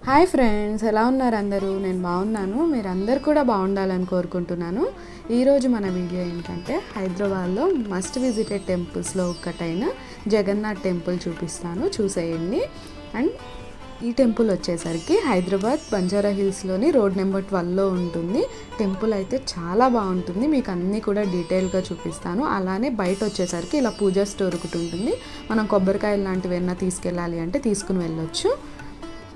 Hi friends, ఎలా ఉన్నారు అందరూ? నేను బాగున్నాను. మీరు అందరు కూడా బాగుండాలని కోరుకుంటున్నాను. ఈరోజు మన వీడియో ఏంటంటే హైదరాబాద్లో మస్ట్ విజిటెడ్ టెంపుల్స్లో ఒకటైన జగన్నాథ్ టెంపుల్ చూపిస్తాను, చూసేయండి. అండ్ ఈ టెంపుల్ వచ్చేసరికి హైదరాబాద్ బంజారా హిల్స్లోని రోడ్ నెంబర్ 12లో ఉంటుంది. టెంపుల్ అయితే చాలా బాగుంటుంది, మీకు అన్నీ కూడా డీటెయిల్గా చూపిస్తాను. అలానే బయట వచ్చేసరికి ఇలా పూజా స్టోర్ ఒకటి ఉంటుంది. మనం కొబ్బరికాయలు లాంటివి ఏమన్నా తీసుకెళ్ళాలి అంటే తీసుకుని వెళ్ళొచ్చు.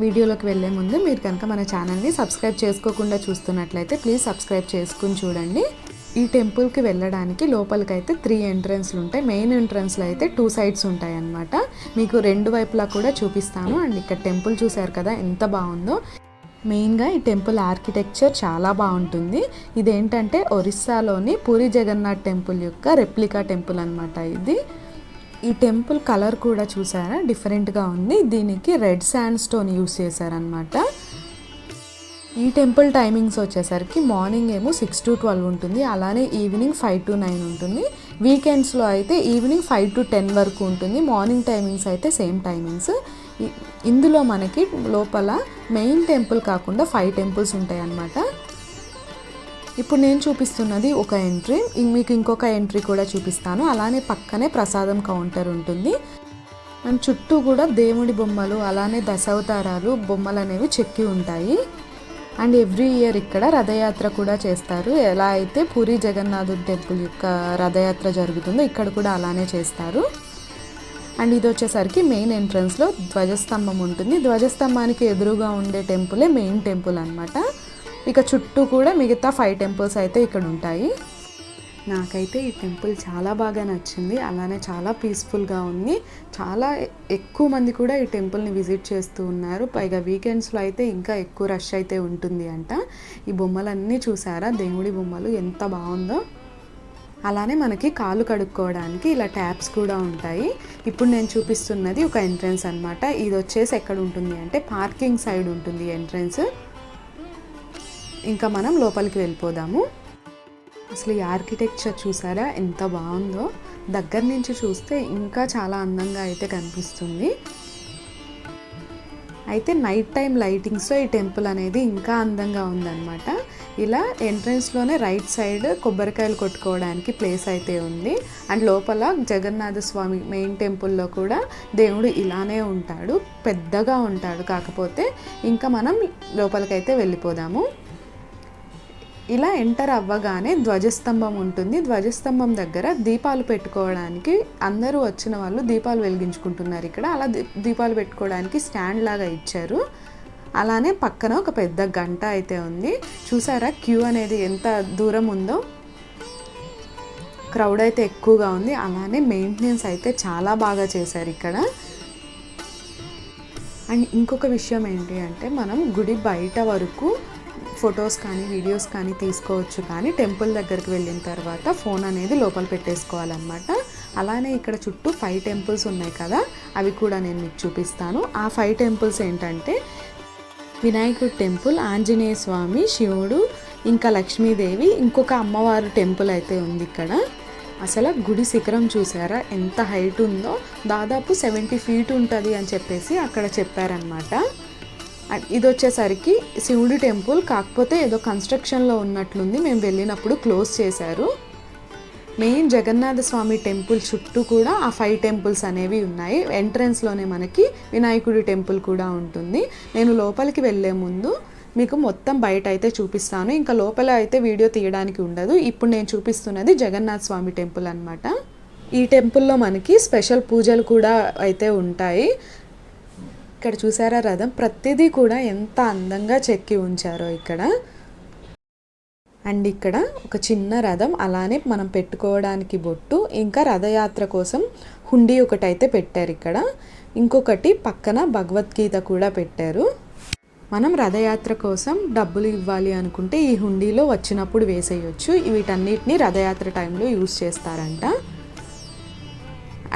వీడియోలోకి వెళ్ళే ముందు మీరు కనుక మన ఛానల్ని సబ్స్క్రైబ్ చేసుకోకుండా చూస్తున్నట్లయితే ప్లీజ్ సబ్స్క్రైబ్ చేసుకుని చూడండి. ఈ టెంపుల్కి వెళ్ళడానికి లోపలికైతే 3 ఎంట్రన్స్లు ఉంటాయి. మెయిన్ ఎంట్రన్స్లో అయితే 2 సైడ్స్ ఉంటాయి అన్నమాట. మీకు 2 వైపులా కూడా చూపిస్తాను. అండ్ ఇక్కడ టెంపుల్ చూశారు కదా ఎంత బాగుందో. మెయిన్గా ఈ టెంపుల్ ఆర్కిటెక్చర్ చాలా బాగుంటుంది. ఇదేంటంటే ఒరిస్సాలోని పూరి జగన్నాథ్ టెంపుల్ యొక్క రెప్లికా టెంపుల్ అనమాట ఇది. ఈ టెంపుల్ కలర్ కూడా చూసారా, డిఫరెంట్గా ఉంది. దీనికి రెడ్ శాండ్ స్టోన్ యూస్ చేశారనమాట. ఈ టెంపుల్ టైమింగ్స్ వచ్చేసరికి మార్నింగ్ ఏమో 6 to 12 ఉంటుంది, అలానే ఈవినింగ్ 5 to 9 ఉంటుంది. వీకెండ్స్లో అయితే ఈవినింగ్ 5 to 10 వరకు ఉంటుంది. మార్నింగ్ టైమింగ్స్ అయితే సేమ్ టైమింగ్స్. ఇందులో మనకి లోపల మెయిన్ టెంపుల్ కాకుండా 5 టెంపుల్స్ ఉంటాయి అన్నమాట. ఇప్పుడు నేను చూపిస్తున్నది ఒక ఎంట్రీ, మీకు ఇంకొక ఎంట్రీ కూడా చూపిస్తాను. అలానే పక్కనే ప్రసాదం కౌంటర్ ఉంటుంది. అండ్ చుట్టూ కూడా దేవుడి బొమ్మలు, అలానే దశావతారాలు బొమ్మలు అనేవి చెక్కి ఉంటాయి. అండ్ ఎవ్రీ ఇయర్ ఇక్కడ రథయాత్ర కూడా చేస్తారు. ఎలా అయితే పూరి జగన్నాథుడి టెంపుల్ యొక్క రథయాత్ర జరుగుతుందో ఇక్కడ కూడా అలానే చేస్తారు. అండ్ ఇది వచ్చేసరికి మెయిన్ ఎంట్రన్స్లో ధ్వజస్తంభం ఉంటుంది. ధ్వజస్తంభానికి ఎదురుగా ఉండే టెంపులే మెయిన్ టెంపుల్ అనమాట. ఇక చుట్టూ కూడా మిగతా 5 టెంపుల్స్ అయితే ఇక్కడ ఉంటాయి. నాకైతే ఈ టెంపుల్ చాలా బాగా నచ్చింది. అలానే చాలా పీస్ఫుల్గా ఉంది. చాలా ఎక్కువ మంది కూడా ఈ టెంపుల్ని విజిట్ చేస్తూ ఉన్నారు. పైగా వీకెండ్స్లో అయితే ఇంకా ఎక్కువ రష్ అయితే ఉంటుంది అంట. ఈ బొమ్మలన్నీ చూసారా, దేవుడి బొమ్మలు ఎంత బాగుందో. అలానే మనకి కాలు కడుక్కోవడానికి ఇలా ట్యాప్స్ కూడా ఉంటాయి. ఇప్పుడు నేను చూపిస్తున్నది ఒక ఎంట్రన్స్ అనమాట. ఇది వచ్చేసి ఎక్కడ ఉంటుంది అంటే పార్కింగ్ సైడ్ ఉంటుంది ఎంట్రన్స్. ఇంకా మనం లోపలికి వెళ్ళిపోదాము. అసలు ఈ ఆర్కిటెక్చర్ చూసారా ఎంత బాగుందో. దగ్గర నుంచి చూస్తే ఇంకా చాలా అందంగా అయితే కనిపిస్తుంది. అయితే నైట్ టైం లైటింగ్స్తో ఈ టెంపుల్ అనేది ఇంకా అందంగా ఉందన్నమాట. ఇలా ఎంట్రన్స్లోనే రైట్ సైడ్ కొబ్బరికాయలు కొట్టుకోవడానికి ప్లేస్ అయితే ఉంది. అండ్ లోపల జగన్నాథ స్వామి మెయిన్ టెంపుల్లో కూడా దేవుడు ఇలానే ఉంటాడు, పెద్దగా ఉంటాడు. కాకపోతే ఇంకా మనం లోపలికైతే వెళ్ళిపోదాము. ఇలా ఎంటర్ అవ్వగానే ధ్వజస్తంభం ఉంటుంది. ధ్వజస్తంభం దగ్గర దీపాలు పెట్టుకోవడానికి అందరూ వచ్చిన వాళ్ళు దీపాలు వెలిగించుకుంటున్నారు ఇక్కడ. అలా దీపాలు పెట్టుకోవడానికి స్టాండ్ లాగా ఇచ్చారు. అలానే పక్కన ఒక పెద్ద గంట అయితే ఉంది. చూసారా క్యూ అనేది ఎంత దూరం ఉందో. క్రౌడ్ అయితే ఎక్కువగా ఉంది. అలానే మెయింటెనెన్స్ అయితే చాలా బాగా చేశారు ఇక్కడ. అండ్ ఇంకొక విషయం ఏంటి అంటే మనం గుడి బయట వరకు ఫొటోస్ కానీ వీడియోస్ కానీ తీసుకోవచ్చు, కానీ టెంపుల్ దగ్గరికి వెళ్ళిన తర్వాత ఫోన్ అనేది లోపల పెట్టేసుకోవాలన్నమాట. అలానే ఇక్కడ చుట్టూ 5 టెంపుల్స్ ఉన్నాయి కదా, అవి కూడా నేను మీకు చూపిస్తాను. ఆ 5 టెంపుల్స్ ఏంటంటే వినాయకుడి టెంపుల్, ఆంజనేయ స్వామి, శివుడు, ఇంకా లక్ష్మీదేవి, ఇంకొక అమ్మవారు టెంపుల్ అయితే ఉంది ఇక్కడ. అసలు గుడి శిఖరం చూసారా ఎంత హైట్ ఉందో. దాదాపు 70 feet ఉంటుంది అని చెప్పేసి అక్కడ చెప్పారనమాట. ఇది వచ్చేసరికి శివుడి టెంపుల్, కాకపోతే ఏదో కన్స్ట్రక్షన్లో ఉన్నట్లుంది. మేము వెళ్ళినప్పుడు క్లోజ్ చేశారు. మెయిన్ జగన్నాథ స్వామి టెంపుల్ చుట్టూ కూడా ఆ 5 టెంపుల్స్ అనేవి ఉన్నాయి. ఎంట్రన్స్లోనే మనకి వినాయకుడి టెంపుల్ కూడా ఉంటుంది. నేను లోపలికి వెళ్ళే ముందు మీకు మొత్తం బయట అయితే చూపిస్తాను. ఇంకా లోపల అయితే వీడియో తీయడానికి ఉండదు. ఇప్పుడు నేను చూపిస్తున్నది జగన్నాథ స్వామి టెంపుల్ అనమాట. ఈ టెంపుల్లో మనకి స్పెషల్ పూజలు కూడా అయితే ఉంటాయి. ఇక్కడ చూసారా రథం, ప్రతిదీ కూడా ఎంత అందంగా చెక్కి ఉంచారో ఇక్కడ. అండ్ ఇక్కడ ఒక చిన్న రథం, అలానే మనం పెట్టుకోవడానికి బొట్టు, ఇంకా రథయాత్ర కోసం హుండీ ఒకటైతే పెట్టారు ఇక్కడ. ఇంకొకటి పక్కన భగవద్గీత కూడా పెట్టారు. మనం రథయాత్ర కోసం డబ్బులు ఇవ్వాలి అనుకుంటే ఈ హుండీలో వచ్చినప్పుడు వేసేయచ్చు. వీటన్నిటిని రథయాత్ర టైంలో యూజ్ చేస్తారంట.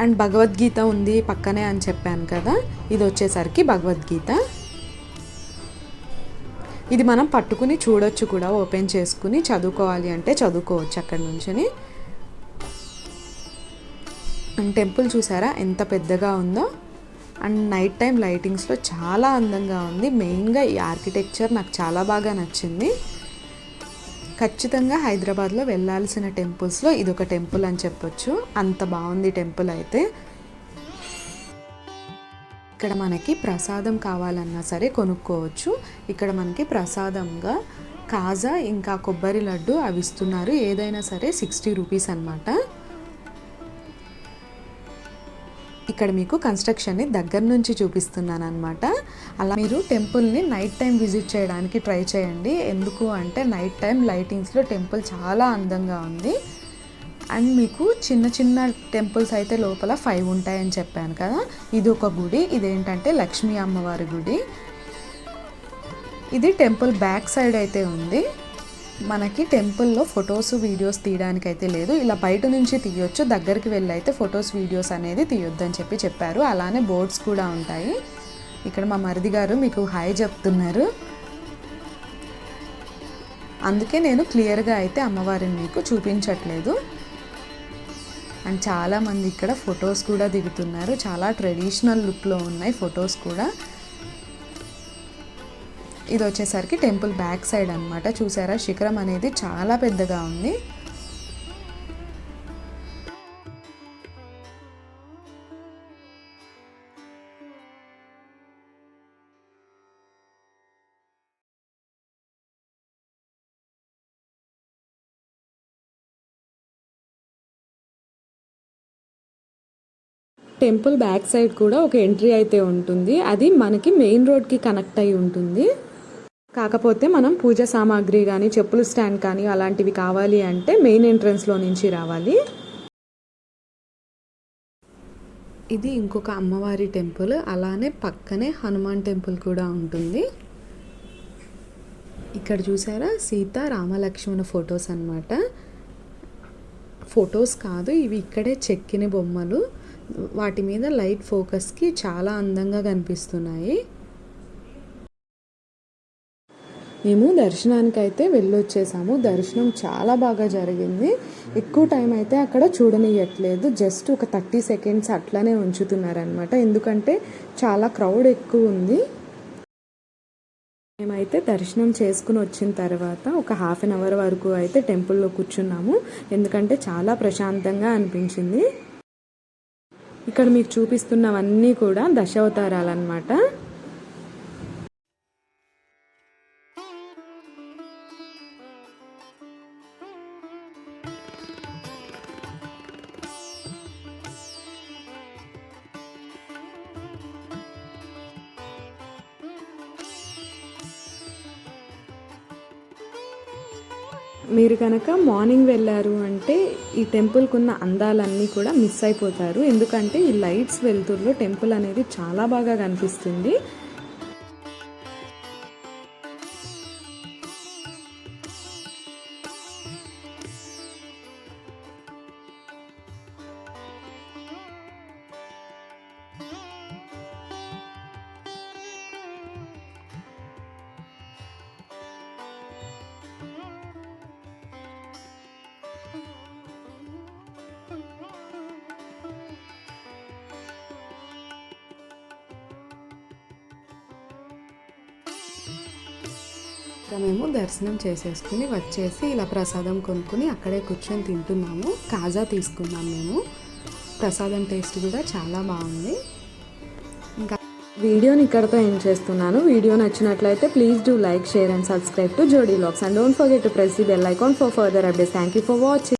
అండ్ భగవద్గీత ఉంది పక్కనే అని చెప్పాను కదా, ఇది వచ్చేసరికి భగవద్గీత. ఇది మనం పట్టుకుని చూడొచ్చు కూడా, ఓపెన్ చేసుకుని చదువుకోవాలి అంటే చదువుకోవచ్చు అక్కడి నుంచి. అండ్ టెంపుల్ చూసారా ఎంత పెద్దగా ఉందో. అండ్ నైట్ టైం లైటింగ్స్లో చాలా అందంగా ఉంది. మెయిన్గా ఈ ఆర్కిటెక్చర్ నాకు చాలా బాగా నచ్చింది. ఖచ్చితంగా హైదరాబాద్లో వెళ్ళాల్సిన టెంపుల్స్లో ఇదొక టెంపుల్ అని చెప్పొచ్చు. అంత బాగుంది టెంపుల్ అయితే. ఇక్కడ మనకి ప్రసాదం కావాలన్నా సరే కొనుక్కోవచ్చు. ఇక్కడ మనకి ప్రసాదంగా కాజా ఇంకా కొబ్బరి లడ్డు అవి ఇస్తున్నారు. ఏదైనా సరే 60 రూపీస్ అనమాట. ఇక్కడ మీకు కన్స్ట్రక్షన్ని దగ్గర నుంచి చూపిస్తున్నాను అనమాట. అలా మీరు టెంపుల్ని నైట్ టైం విజిట్ చేయడానికి ట్రై చేయండి. ఎందుకు అంటే నైట్ టైం లైటింగ్స్లో టెంపుల్ చాలా అందంగా ఉంది. అండ్ మీకు చిన్న చిన్న టెంపుల్స్ అయితే లోపల 5 ఉంటాయని చెప్పాను కదా. ఇది ఒక గుడి. ఇదేంటంటే లక్ష్మీ అమ్మవారి గుడి. ఇది టెంపుల్ బ్యాక్ సైడ్ అయితే ఉంది. మనకి టెంపుల్లో ఫొటోస్ వీడియోస్ తీయడానికి అయితే లేదు. ఇలా బయట నుంచి తీయొచ్చు, దగ్గరికి వెళ్ళి అయితే ఫొటోస్ వీడియోస్ అనేది తీయొద్దని చెప్పారు. అలానే బోర్డ్స్ కూడా ఉంటాయి. ఇక్కడ మా మరిది గారు మీకు హాయ్ చెప్తున్నారు. అందుకే నేను క్లియర్గా అయితే అమ్మవారిని మీకు చూపించట్లేదు. అండ్ చాలామంది ఇక్కడ ఫొటోస్ కూడా దిగుతున్నారు. చాలా ట్రెడిషనల్ లుక్లో ఉన్నాయి ఫొటోస్ కూడా. ఇది వచ్చేసరికి టెంపుల్ బ్యాక్ సైడ్ అనమాట. చూసారా శిఖరం అనేది చాలా పెద్దగా ఉంది. టెంపుల్ బ్యాక్ సైడ్ కూడా ఒక ఎంట్రీ అయితే ఉంటుంది. అది మనకి మెయిన్ రోడ్కి కనెక్ట్ అయి ఉంటుంది. కాకపోతే మనం పూజ సామాగ్రి కానీ చెప్పుల స్టాండ్ కానీ అలాంటివి కావాలి అంటే మెయిన్ ఎంట్రన్స్లో నుంచి రావాలి. ఇది ఇంకొక అమ్మవారి టెంపుల్. అలానే పక్కనే హనుమాన్ టెంపుల్ కూడా ఉంటుంది. ఇక్కడ చూసారా సీత రామలక్ష్మణ ఫొటోస్ అన్నమాట. ఫొటోస్ కాదు ఇవి, ఇక్కడే చెక్కిన బొమ్మలు. వాటి మీద లైట్ ఫోకస్కి చాలా అందంగా కనిపిస్తున్నాయి. మేము దర్శనానికి అయితే వెళ్ళొచ్చేసాము. దర్శనం చాలా బాగా జరిగింది. ఎక్కువ టైం అయితే అక్కడ చూడనియట్లేదు. జస్ట్ ఒక 30 సెకండ్స్ అట్లానే ఉంచుతున్నారనమాట. ఎందుకంటే చాలా క్రౌడ్ ఎక్కువ ఉంది. మేమైతే దర్శనం చేసుకుని వచ్చిన తర్వాత ఒక 1/2 అవర్ వరకు అయితే టెంపుల్లో కూర్చున్నాము. ఎందుకంటే చాలా ప్రశాంతంగా అనిపించింది. ఇక్కడ మీకు చూపిస్తున్నవన్నీ కూడా దశావతారాలన్నమాట. మీరు కనుక మార్నింగ్ వెళ్ళారు అంటే ఈ టెంపుల్కి ఉన్న అందాలన్నీ కూడా మిస్ అయిపోతారు. ఎందుకంటే ఈ లైట్స్ వెలుతురులో టెంపుల్ అనేది చాలా బాగా కనిపిస్తుంది. మేము దర్శనం చేసేసుకుని వచ్చేసి ఇలా ప్రసాదం కొనుక్కుని అక్కడే కూర్చొని తింటున్నాము. కాజా తీసుకున్నాం మేము. ప్రసాదం టేస్ట్ కూడా చాలా బాగుంది. ఇంకా వీడియోని ఇక్కడతో ఏం చేస్తున్నాను. వీడియో నచ్చినట్లయితే please do like, share and subscribe to Jodi vlogs and don't forget to press the bell icon for further updates. Thank you for watching.